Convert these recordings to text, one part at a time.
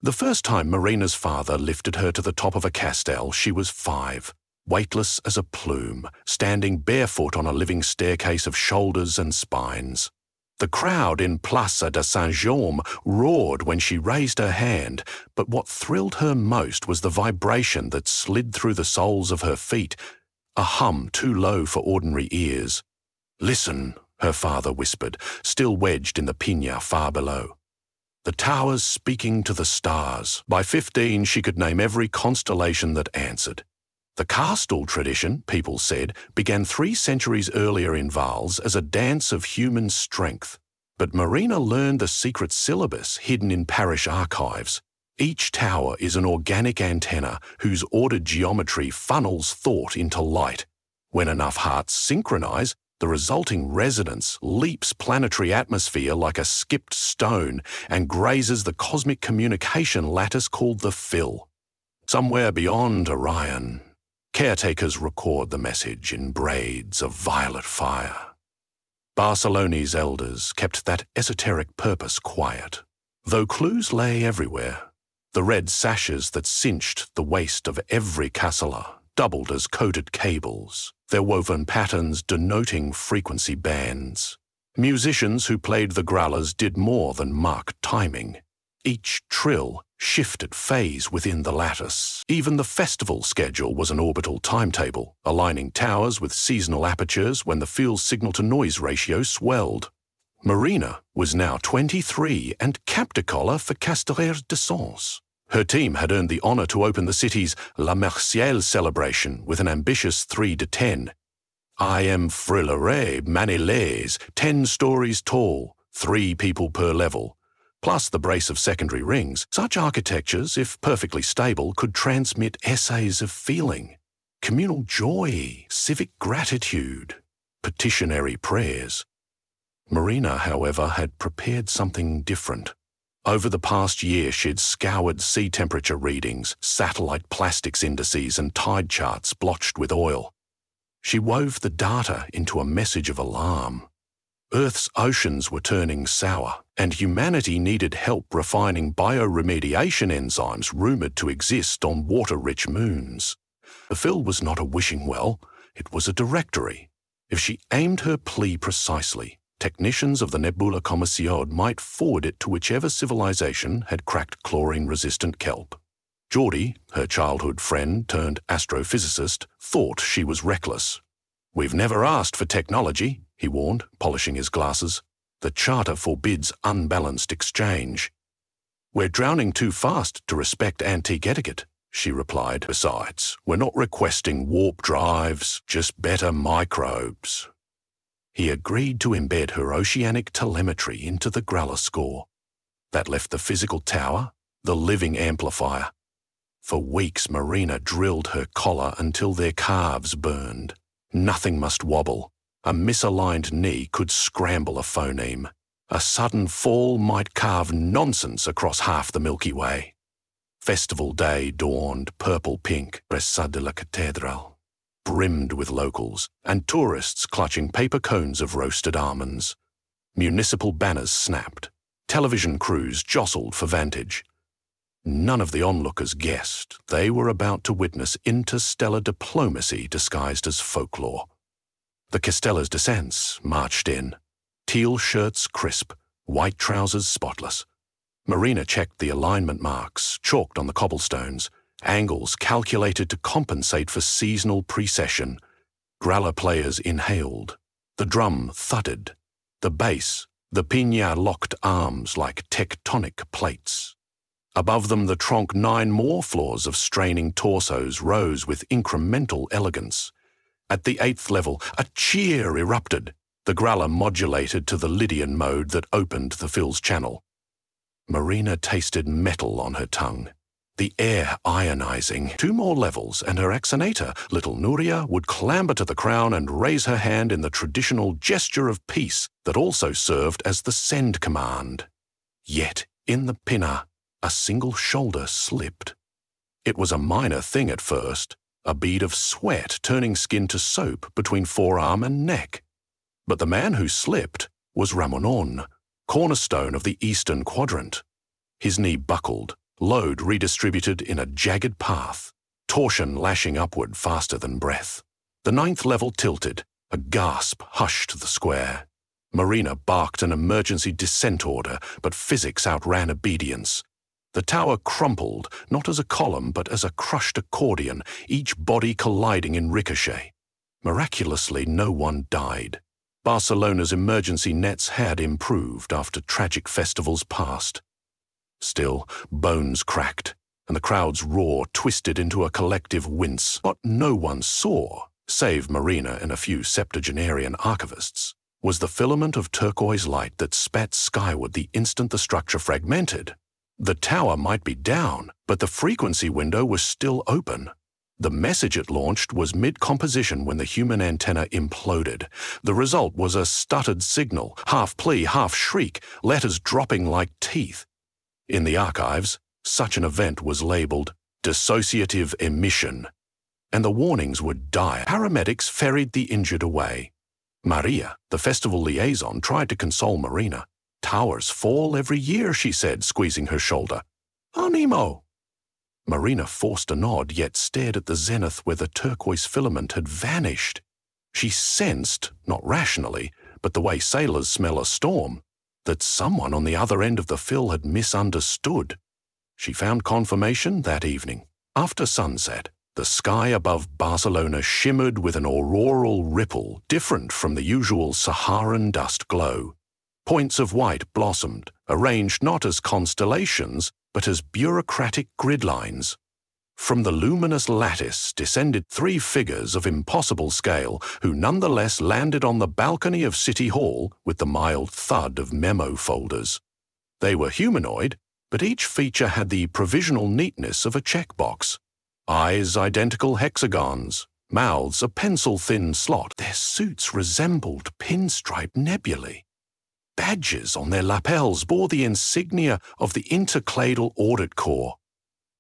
The first time Marina's father lifted her to the top of a castel, she was 5, weightless as a plume, standing barefoot on a living staircase of shoulders and spines. The crowd in Plaça de Saint-Jaume roared when she raised her hand, but what thrilled her most was the vibration that slid through the soles of her feet, a hum too low for ordinary ears. "Listen," her father whispered, still wedged in the piña far below. The towers speaking to the stars. By 15, she could name every constellation that answered. The Castle tradition, people said, began 3 centuries earlier in Vals as a dance of human strength. But Marina learned the secret syllabus hidden in parish archives. Each tower is an organic antenna whose ordered geometry funnels thought into light. When enough hearts synchronize, the resulting resonance leaps planetary atmosphere like a skipped stone and grazes the cosmic communication lattice called the Fill. Somewhere beyond Orion, caretakers record the message in braids of violet fire. Barcelona's elders kept that esoteric purpose quiet, though clues lay everywhere. The red sashes that cinched the waist of every cassola doubled as coded cables, their woven patterns denoting frequency bands. Musicians who played the growlers did more than mark timing. Each trill shifted phase within the lattice. Even the festival schedule was an orbital timetable, aligning towers with seasonal apertures when the field's signal-to-noise ratio swelled. Marina was now 23 and capped a collar for Castellers de Sens. Her team had earned the honor to open the city's La Martiale celebration with an ambitious 3 de 10. I am Frilleray Manilays, 10 stories tall, 3 people per level. Plus the brace of secondary rings, such architectures, if perfectly stable, could transmit essays of feeling, communal joy, civic gratitude, petitionary prayers. Marina, however, had prepared something different. Over the past year, she'd scoured sea temperature readings, satellite plastics indices, and tide charts blotched with oil. She wove the data into a message of alarm. Earth's oceans were turning sour, and humanity needed help refining bioremediation enzymes rumoured to exist on water-rich moons. The Fill was not a wishing well, it was a directory. If she aimed her plea precisely, technicians of the Nebula Commerciale might forward it to whichever civilization had cracked chlorine-resistant kelp. Geordie, her childhood friend turned astrophysicist, thought she was reckless. "We've never asked for technology," he warned, polishing his glasses. "The Charter forbids unbalanced exchange." "We're drowning too fast to respect antique etiquette," she replied. "Besides, we're not requesting warp drives, just better microbes." He agreed to embed her oceanic telemetry into the Growler score. That left the physical tower, the living amplifier. For weeks, Marina drilled her collar until their calves burned. Nothing must wobble. A misaligned knee could scramble a phoneme. A sudden fall might carve nonsense across half the Milky Way. Festival day dawned purple-pink, Presa de la Catedral, brimmed with locals and tourists clutching paper cones of roasted almonds. Municipal banners snapped. Television crews jostled for vantage. None of the onlookers guessed they were about to witness interstellar diplomacy disguised as folklore. The Castellers de Sens marched in, teal shirts crisp, white trousers spotless. Marina checked the alignment marks, chalked on the cobblestones, angles calculated to compensate for seasonal precession. Growler players inhaled. The drum thudded. The bass, the piña locked arms like tectonic plates. Above them, the tronc 9 more floors of straining torsos rose with incremental elegance. At the 8th level, a cheer erupted. The growler modulated to the Lydian mode that opened the Fill's channel. Marina tasted metal on her tongue. The air ionizing. 2 more levels, and her axonator, little Nuria, would clamber to the crown and raise her hand in the traditional gesture of peace that also served as the send command. Yet, in the pinna, a single shoulder slipped. It was a minor thing at first, a bead of sweat turning skin to soap between forearm and neck. But the man who slipped was Ramonon, cornerstone of the eastern quadrant. His knee buckled, load redistributed in a jagged path, torsion lashing upward faster than breath. The 9th level tilted, a gasp hushed the square. Marina barked an emergency descent order, but physics outran obedience. The tower crumpled, not as a column, but as a crushed accordion, each body colliding in ricochet. Miraculously, no one died. Barcelona's emergency nets had improved after tragic festivals past. Still, bones cracked, and the crowd's roar twisted into a collective wince. What no one saw, save Marina and a few septuagenarian archivists, was the filament of turquoise light that spat skyward the instant the structure fragmented. The tower might be down, but the frequency window was still open. The message it launched was mid-composition when the human antenna imploded. The result was a stuttered signal, half plea, half shriek, letters dropping like teeth. In the archives, such an event was labeled dissociative emission, and the warnings were dire. Paramedics ferried the injured away. Maria, the festival liaison, tried to console Marina. "Towers fall every year," she said, squeezing her shoulder. "Animo." Marina forced a nod, yet stared at the zenith where the turquoise filament had vanished. She sensed, not rationally, but the way sailors smell a storm, that someone on the other end of the fill had misunderstood. She found confirmation that evening. After sunset, the sky above Barcelona shimmered with an auroral ripple different from the usual Saharan dust glow. Points of white blossomed, arranged not as constellations, but as bureaucratic grid lines. From the luminous lattice descended 3 figures of impossible scale who nonetheless landed on the balcony of City Hall with the mild thud of memo folders. They were humanoid, but each feature had the provisional neatness of a checkbox. Eyes identical hexagons, mouths a pencil-thin slot. Their suits resembled pinstripe nebulae. Badges on their lapels bore the insignia of the Intercladal Audit Corps.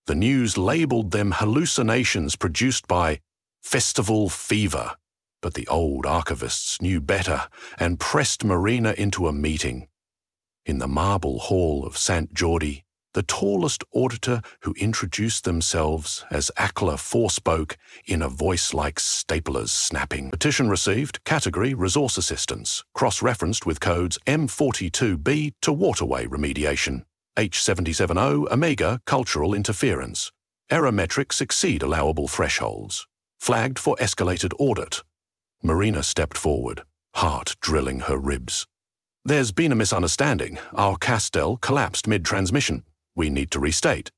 The news labelled them hallucinations produced by festival fever, but the old archivists knew better and pressed Marina into a meeting. In the marble hall of St. Jordi, the tallest auditor who introduced themselves as Akla forespoke in a voice like staplers snapping. Petition received, category Resource Assistance, cross-referenced with codes M42B to Waterway Remediation, H770 Omega Cultural Interference. Error metrics exceed allowable thresholds. Flagged for escalated audit. Marina stepped forward, heart drilling her ribs. "There's been a misunderstanding. Our Castel collapsed mid-transmission. We need to restate.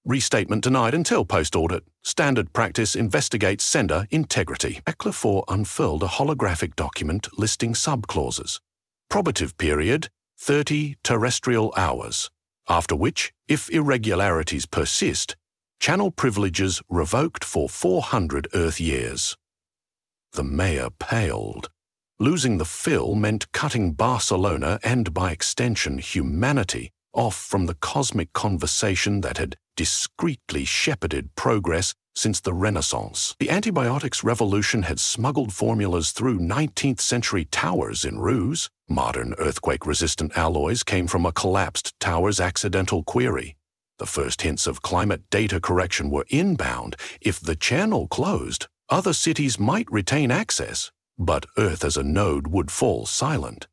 Restatement denied until post-audit. Standard practice investigates sender integrity." Ecclefort unfurled a holographic document listing sub-clauses. Probative period, 30 terrestrial hours, after which, if irregularities persist, channel privileges revoked for 400 Earth years. The mayor paled. Losing the fill meant cutting Barcelona and, by extension, humanity off from the cosmic conversation that had discreetly shepherded progress since the Renaissance. The antibiotics revolution had smuggled formulas through 19th century towers in ruse. Modern earthquake-resistant alloys came from a collapsed tower's accidental query. The first hints of climate data correction were inbound. If the channel closed, other cities might retain access, but Earth as a node would fall silent.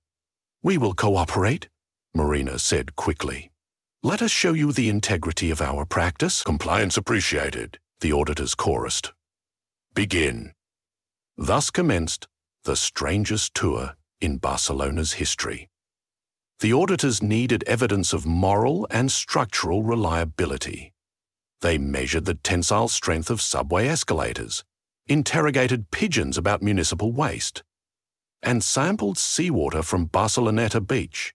"We will cooperate," Marina said quickly. "Let us show you the integrity of our practice." "Compliance appreciated," the auditors chorused. "Begin." Thus commenced the strangest tour in Barcelona's history. The auditors needed evidence of moral and structural reliability. They measured the tensile strength of subway escalators, interrogated pigeons about municipal waste, and sampled seawater from Barceloneta Beach,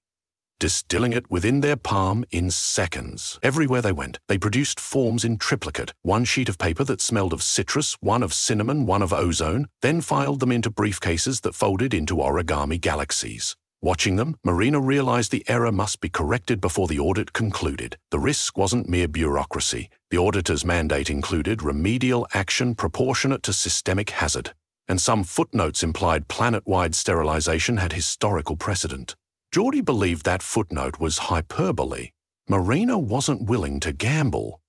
distilling it within their palm in seconds. Everywhere they went, they produced forms in triplicate, one sheet of paper that smelled of citrus, one of cinnamon, one of ozone, then filed them into briefcases that folded into origami galaxies. Watching them, Marina realized the error must be corrected before the audit concluded. The risk wasn't mere bureaucracy. The auditor's mandate included remedial action proportionate to systemic hazard, and some footnotes implied planet-wide sterilization had historical precedent. Geordie believed that footnote was hyperbole. Marina wasn't willing to gamble.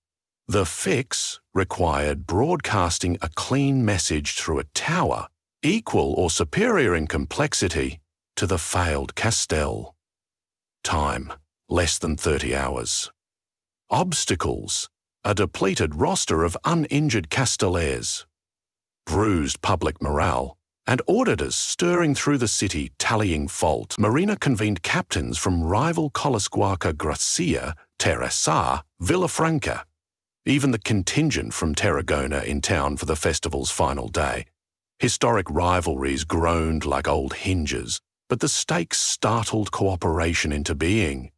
The fix required broadcasting a clean message through a tower, equal or superior in complexity to the failed Castell. Time, less than 30 hours. Obstacles, a depleted roster of uninjured Castellaires. Bruised public morale, and auditors stirring through the city tallying fault. Marina convened captains from rival Colascuaca Gracia, Terrassar, Villafranca. Even the contingent from Tarragona in town for the festival's final day. Historic rivalries groaned like old hinges, but the stakes startled cooperation into being.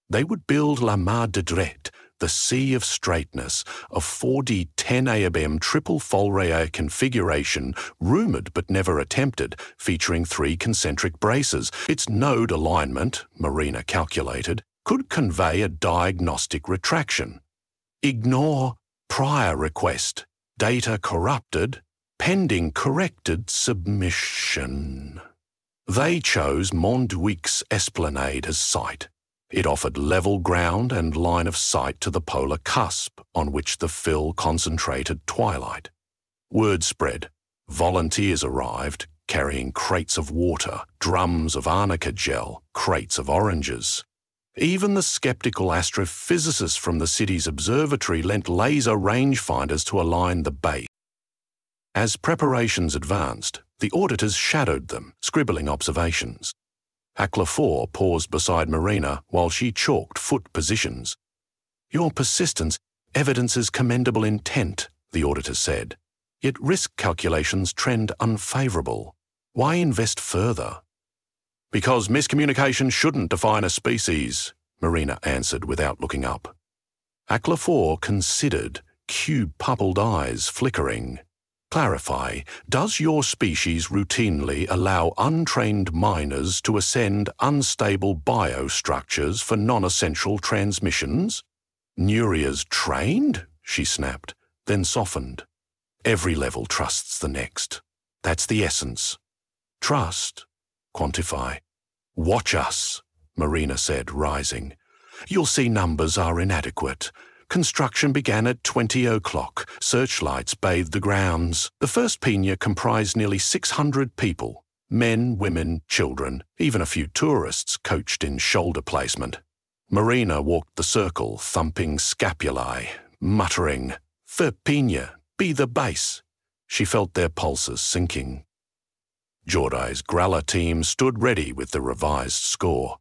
They would build La Mar de Dret, the Sea of Straightness, a 4D 10 ABM triple Folrayer configuration, rumoured but never attempted, featuring 3 concentric braces. Its node alignment, Marina calculated, could convey a diagnostic retraction. Ignore prior request, data corrupted, pending corrected submission. They chose Montjuic's Esplanade as site. It offered level ground and line of sight to the polar cusp on which the fill concentrated twilight. Word spread. Volunteers arrived, carrying crates of water, drums of arnica gel, crates of oranges. Even the skeptical astrophysicists from the city's observatory lent laser rangefinders to align the base. As preparations advanced, the auditors shadowed them, scribbling observations. Aclafor paused beside Marina while she chalked foot positions. "Your persistence evidences commendable intent," the auditor said. "Yet risk calculations trend unfavourable. Why invest further?" "Because miscommunication shouldn't define a species," Marina answered without looking up. Aclafor considered, cube-pupilled eyes flickering. "Clarify, does your species routinely allow untrained miners to ascend unstable biostructures for non-essential transmissions?" "Nuria's trained?" she snapped, then softened. "Every level trusts the next. That's the essence. Trust. Quantify. Watch us," Marina said, rising. "You'll see numbers are inadequate. Construction began at 20 o'clock. Searchlights bathed the grounds. The first piña comprised nearly 600 people. Men, women, children, even a few tourists coached in shoulder placement. Marina walked the circle, thumping scapulae, muttering, "For piña, be the base." She felt their pulses sinking. Jordai's Gralla team stood ready with the revised score.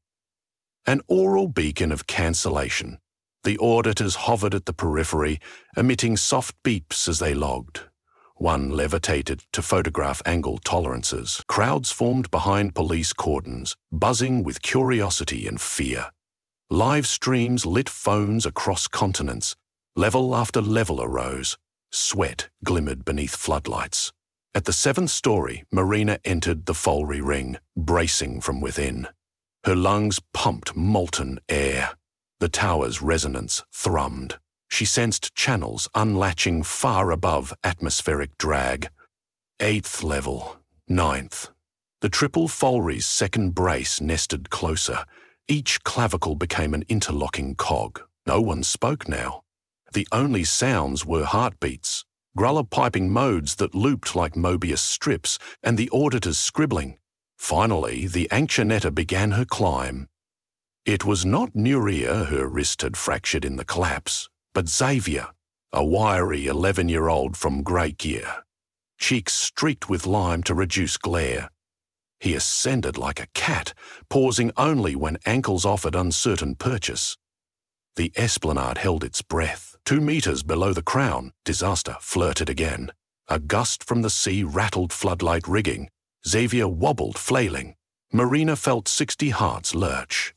An aural beacon of cancellation. The auditors hovered at the periphery, emitting soft beeps as they logged. One levitated to photograph angle tolerances. Crowds formed behind police cordons, buzzing with curiosity and fear. Live streams lit phones across continents. Level after level arose. Sweat glimmered beneath floodlights. At the 7th story, Marina entered the Folry ring, bracing from within. Her lungs pumped molten air. The tower's resonance thrummed. She sensed channels unlatching far above atmospheric drag. 8th level, 9th. The triple Folry's second brace nested closer. Each clavicle became an interlocking cog. No one spoke now. The only sounds were heartbeats, Gralla piping modes that looped like Mobius strips, and the auditors scribbling. Finally, the Anctionetta began her climb. It was not Nuria, her wrist had fractured in the collapse, but Xavier, a wiry 11-year-old from Greygear. Cheeks streaked with lime to reduce glare. He ascended like a cat, pausing only when ankles offered uncertain purchase. The esplanade held its breath. 2 meters below the crown, disaster flirted again. A gust from the sea rattled floodlight rigging. Xavier wobbled, flailing. Marina felt 60 hearts lurch.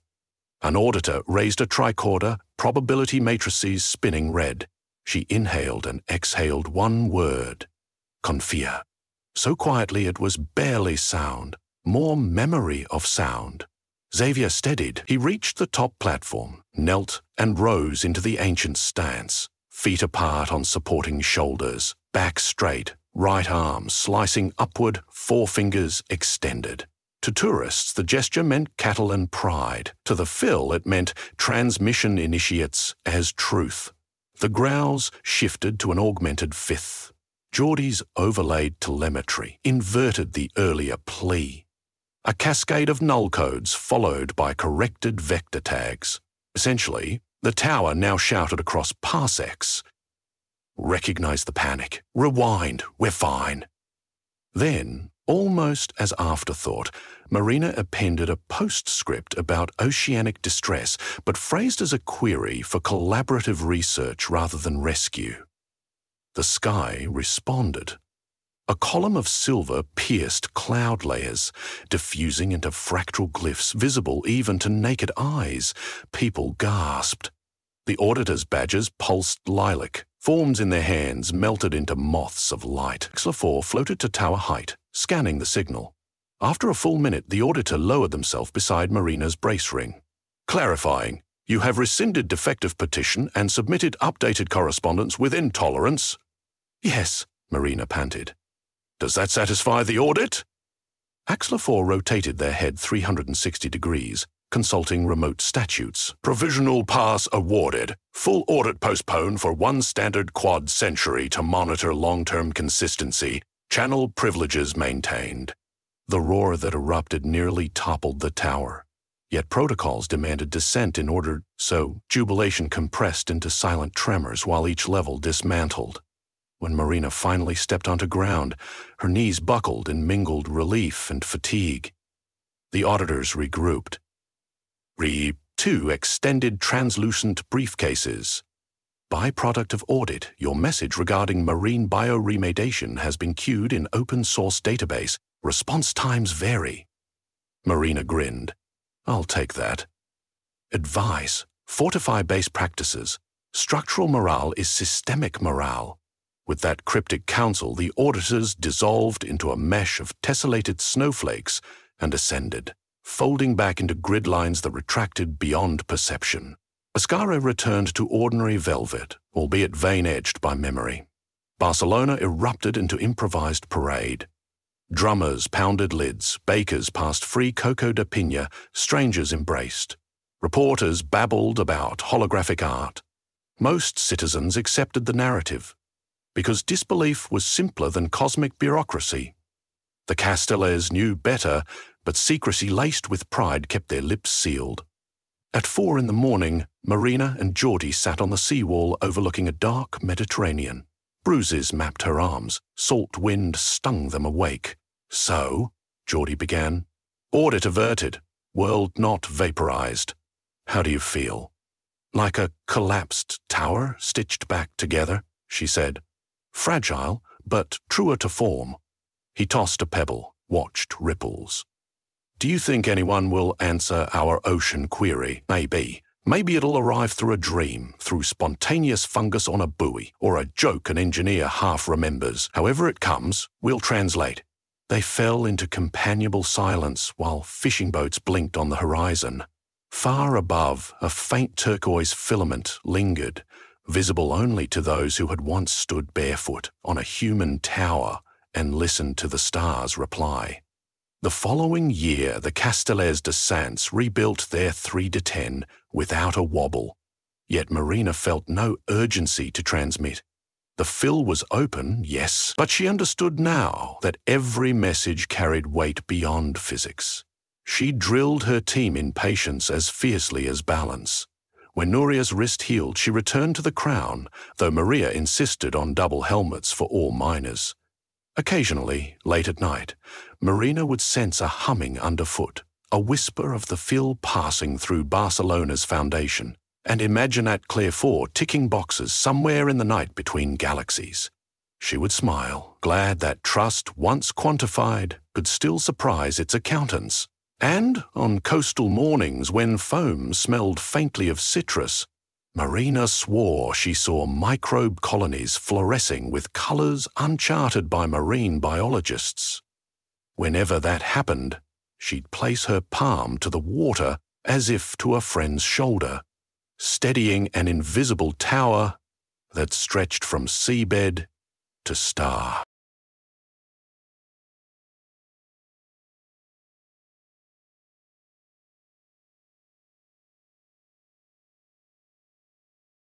An auditor raised a tricorder, probability matrices spinning red. She inhaled and exhaled one word. Confia. So quietly it was barely sound, more memory of sound. Xavier steadied. He reached the top platform, knelt, and rose into the ancient stance, feet apart on supporting shoulders, back straight, right arm slicing upward, forefingers extended. To tourists, the gesture meant cattle and pride. To the Phil, it meant transmission initiates as truth. The growls shifted to an augmented fifth. Geordie's overlaid telemetry inverted the earlier plea. A cascade of null codes followed by corrected vector tags. Essentially, the tower now shouted across parsecs, "Recognize the panic. Rewind. We're fine." Then, almost as afterthought, Marina appended a postscript about oceanic distress, but phrased as a query for collaborative research rather than rescue. The sky responded. A column of silver pierced cloud layers, diffusing into fractal glyphs visible even to naked eyes. People gasped. The Auditors' badges pulsed lilac. Forms in their hands melted into moths of light. Xla4 floated to tower height, scanning the signal. After a full minute, the Auditor lowered themselves beside Marina's brace ring. "Clarifying, you have rescinded defective petition and submitted updated correspondence within tolerance." "Yes," Marina panted. "Does that satisfy the audit?" Xla4 rotated their head 360 degrees, consulting remote statutes. "Provisional pass awarded. Full audit postponed for 1 standard quad century to monitor long-term consistency. Channel privileges maintained." The roar that erupted nearly toppled the tower. Yet protocols demanded descent in order, so jubilation compressed into silent tremors while each level dismantled. When Marina finally stepped onto ground, her knees buckled in mingled relief and fatigue. The Auditors regrouped. "2 extended translucent briefcases. Byproduct of audit, your message regarding marine bioremediation has been queued in open-source database. Response times vary." Marina grinned. "I'll take that." "Advise. Fortify base practices. Structural morale is systemic morale." With that cryptic counsel, the Auditors dissolved into a mesh of tessellated snowflakes and ascended, folding back into grid lines that retracted beyond perception. Ascara returned to ordinary velvet, albeit vein-edged by memory. Barcelona erupted into improvised parade. Drummers pounded lids, bakers passed free coco de piña, strangers embraced. Reporters babbled about holographic art. Most citizens accepted the narrative, because disbelief was simpler than cosmic bureaucracy. The Castellers knew better, but secrecy laced with pride kept their lips sealed. At 4 in the morning, Marina and Geordie sat on the seawall overlooking a dark Mediterranean. Bruises mapped her arms. Salt wind stung them awake. "So," Geordie began, "audit averted. World not vaporized. How do you feel?" "Like a collapsed tower stitched back together," she said. "Fragile, but truer to form." He tossed a pebble, watched ripples. "Do you think anyone will answer our ocean query? Maybe. Maybe it'll arrive through a dream, through spontaneous fungus on a buoy, or a joke an engineer half remembers. However it comes, we'll translate." They fell into companionable silence while fishing boats blinked on the horizon. Far above, a faint turquoise filament lingered, visible only to those who had once stood barefoot on a human tower and listened to the stars reply. The following year, the Castellers de Sants rebuilt their 3-10 without a wobble. Yet Marina felt no urgency to transmit. The fill was open, yes, but she understood now that every message carried weight beyond physics. She drilled her team in patience as fiercely as balance. When Nuria's wrist healed, she returned to the crown, though Maria insisted on double helmets for all miners. Occasionally, late at night, Marina would sense a humming underfoot, a whisper of the fill passing through Barcelona's foundation, and imagine at Claire 4 ticking boxes somewhere in the night between galaxies. She would smile, glad that trust, once quantified, could still surprise its accountants. And on coastal mornings when foam smelled faintly of citrus, Marina swore she saw microbe colonies fluorescing with colors uncharted by marine biologists. Whenever that happened, she'd place her palm to the water as if to a friend's shoulder, steadying an invisible tower that stretched from seabed to star.